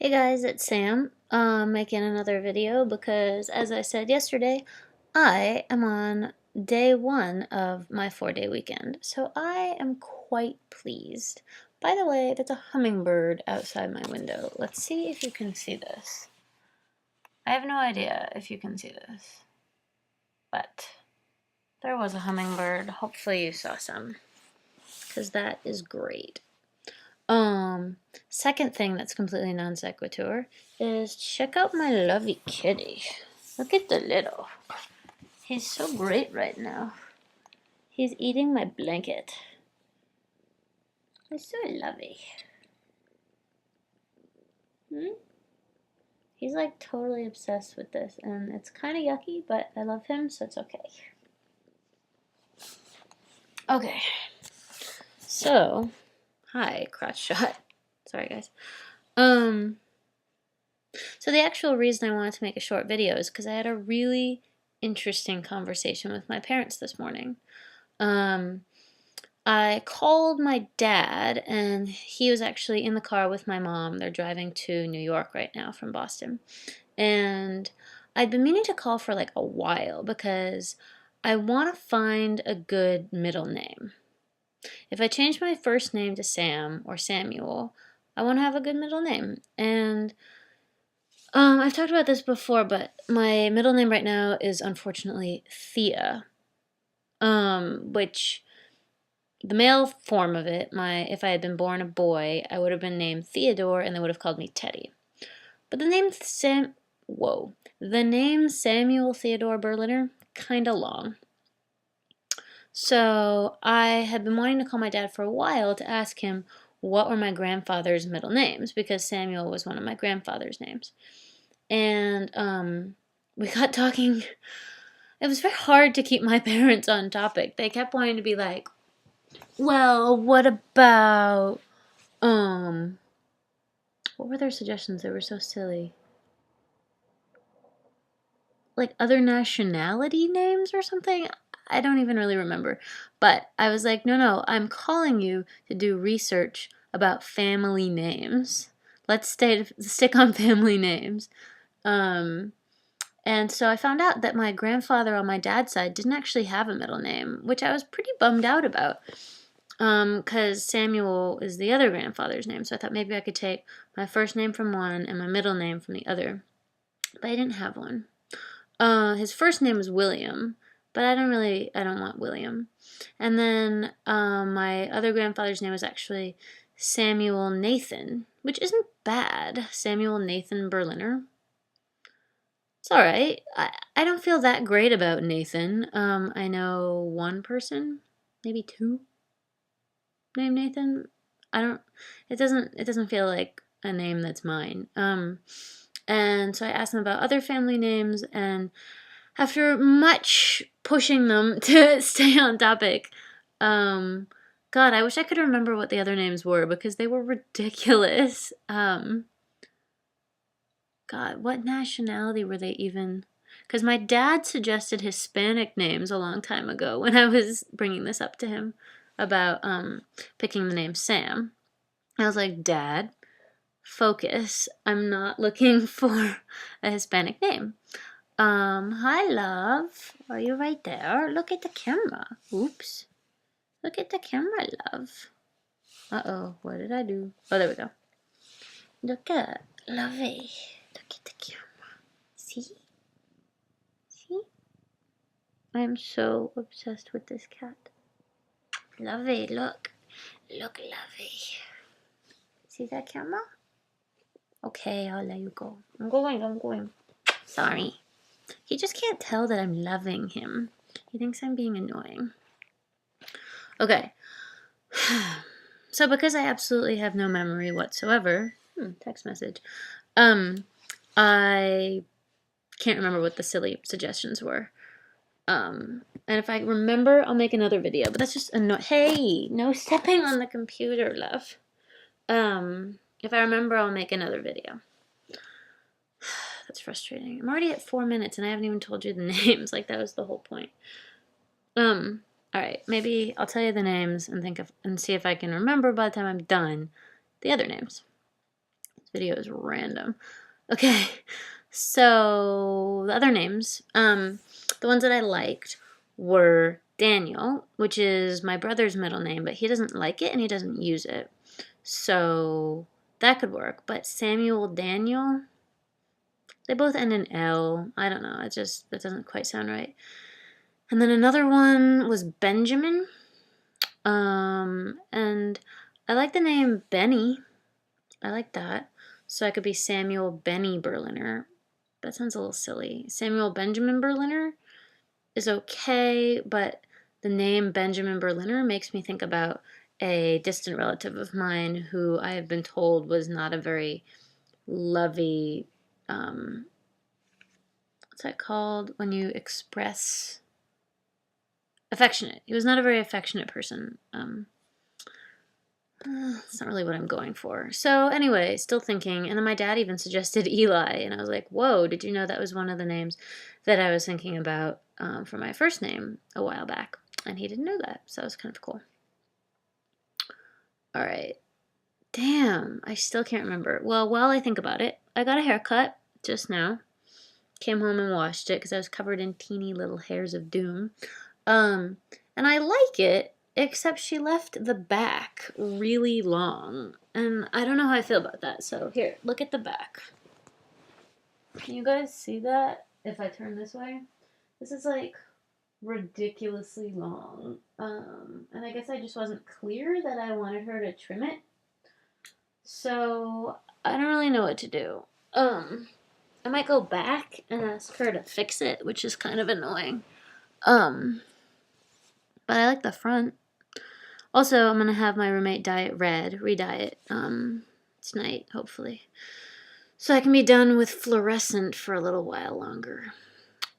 Hey guys, it's Sam, making another video because, as I said yesterday, I am on day one of my 4-day weekend, so I am quite pleased. By the way, there's a hummingbird outside my window. Let's see if you can see this. I have no idea if you can see this, but there was a hummingbird. Hopefully you saw some, because that is great. Second thing that's completely non sequitur is check out my lovey kitty. Look at the little. He's so great right now. He's eating my blanket. He's so lovey. He's like totally obsessed with this, and it's kind of yucky, but I love him, so it's okay. Okay. So, hi, crotch shot. Sorry, guys. So the actual reason I wanted to make a short video is because I had a really interesting conversation with my parents this morning. I called my dad, and he was actually in the car with my mom. They're driving to New York right now from Boston. And I'd been meaning to call for like a while because I want to find a good middle name. If I change my first name to Sam or Samuel, I want to have a good middle name. And I've talked about this before, but my middle name right now is unfortunately Thea. Which the male form of it, if I had been born a boy, I would have been named Theodore and they would have called me Teddy. But the name Samuel Theodore Berliner, kinda long. So I had been wanting to call my dad for a while to ask him what were my grandfather's middle names, because Samuel was one of my grandfather's names. And we got talking. It was very hard to keep my parents on topic. They kept wanting to be like, well, what about, what were their suggestions? They were so silly. Like other nationality names or something? I don't even really remember. But I was like, no, I'm calling you to do research about family names. Let's stick on family names. And so I found out that my grandfather on my dad's side didn't actually have a middle name, which I was pretty bummed out about. Because Samuel is the other grandfather's name, so I thought maybe I could take my first name from one and my middle name from the other. But I didn't have one. His first name was William, but I don't want William. And then my other grandfather's name was actually Samuel Nathan, which isn't bad. Samuel Nathan Berliner. It's alright. I don't feel that great about Nathan. I know one person, maybe two, named Nathan. It doesn't feel like a name that's mine. And so I asked them about other family names, and after much pushing them to stay on topic, God, I wish I could remember what the other names were because they were ridiculous. God, what nationality were they even? Because my dad suggested Hispanic names a long time ago when I was bringing this up to him about picking the name Sam. I was like, Dad, focus. I'm not looking for a Hispanic name. Hi, love. Are you right there? Look at the camera. Oops. Look at the camera, love. Uh-oh, what did I do? Oh, there we go. Look at Lovey. Look at the camera. See? See? I'm so obsessed with this cat. Lovey, look. Look, Lovey. See that camera? Okay, I'll let you go. I'm going. Sorry. He just can't tell that I'm loving him. He thinks I'm being annoying. Okay. So because I absolutely have no memory whatsoever, text message, I can't remember what the silly suggestions were. And if I remember, I'll make another video, but that's just hey, no stepping on the computer, love. If I remember, I'll make another video. That's frustrating. I'm already at 4 minutes and I haven't even told you the names. Like, that was the whole point. Alright, maybe I'll tell you the names and see if I can remember by the time I'm done the other names. Video is random. Okay, so the other names, the ones that I liked were Daniel, which is my brother's middle name, but he doesn't like it and he doesn't use it. So that could work. But Samuel Daniel, they both end in L. I don't know. That doesn't quite sound right. And then another one was Benjamin. And I like the name Benny. I like that. So I could be Samuel Benny Berliner. That sounds a little silly. Samuel Benjamin Berliner is okay, but the name Benjamin Berliner makes me think about a distant relative of mine who I have been told was not a very lovey, what's that called when you express affectionate. He was not a very affectionate person. That's not really what I'm going for. So anyway, still thinking. And then my dad even suggested Eli. And I was like, whoa, did you know that was one of the names that I was thinking about for my first name a while back? And he didn't know that. So it was kind of cool. All right. Damn, I still can't remember. Well, while I think about it, I got a haircut just now. Came home and washed it because I was covered in teeny little hairs of doom. And I like it, except she left the back really long. And I don't know how I feel about that. So here, look at the back. Can you guys see that if I turn this way? This is like ridiculously long. And I guess I just wasn't clear that I wanted her to trim it. So I don't really know what to do. I might go back and ask her to fix it, which is kind of annoying. But I like the front. Also, I'm gonna have my roommate dye it red, re-dye it tonight, hopefully, so I can be done with fluorescent for a little while longer.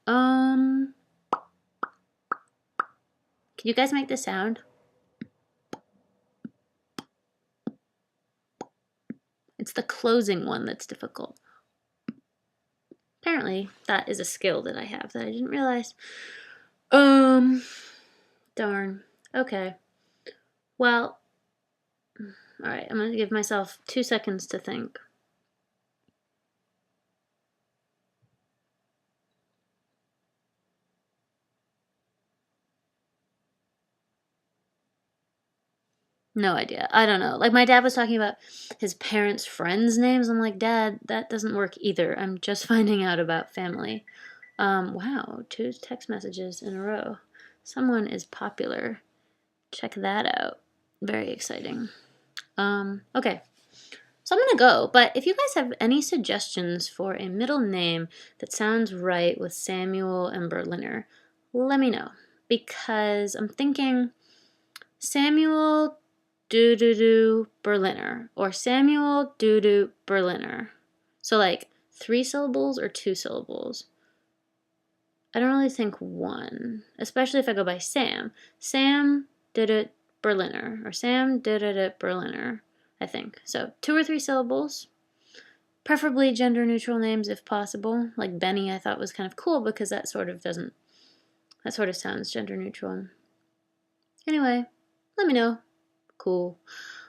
Can you guys make this sound? It's the closing one that's difficult. Apparently, that is a skill that I have that I didn't realize. Darn. Okay. Well, alright, I'm gonna give myself 2 seconds to think. No idea. I don't know. Like, my dad was talking about his parents' friends' names. I'm like, Dad, that doesn't work either. I'm just finding out about family. Wow, 2 text messages in a row. Someone is popular. Check that out. Very exciting. Okay. So I'm gonna go, but if you guys have any suggestions for a middle name that sounds right with Samuel and Berliner, let me know. Because I'm thinking Samuel Doo Berliner or Samuel Doo Berliner. So like 3 syllables or 2 syllables. I don't really think 1, especially if I go by Sam. Sam Berliner or Sam Berliner, I think. So 2 or 3 syllables. Preferably gender neutral names if possible. Like Benny I thought was kind of cool because that sort of sounds gender neutral. Anyway, let me know. Cool.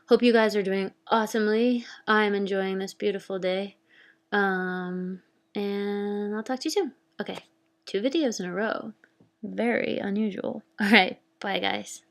Hope you guys are doing awesomely. I'm enjoying this beautiful day. And I'll talk to you soon. Okay, 2 videos in a row. Very unusual. All right, bye guys.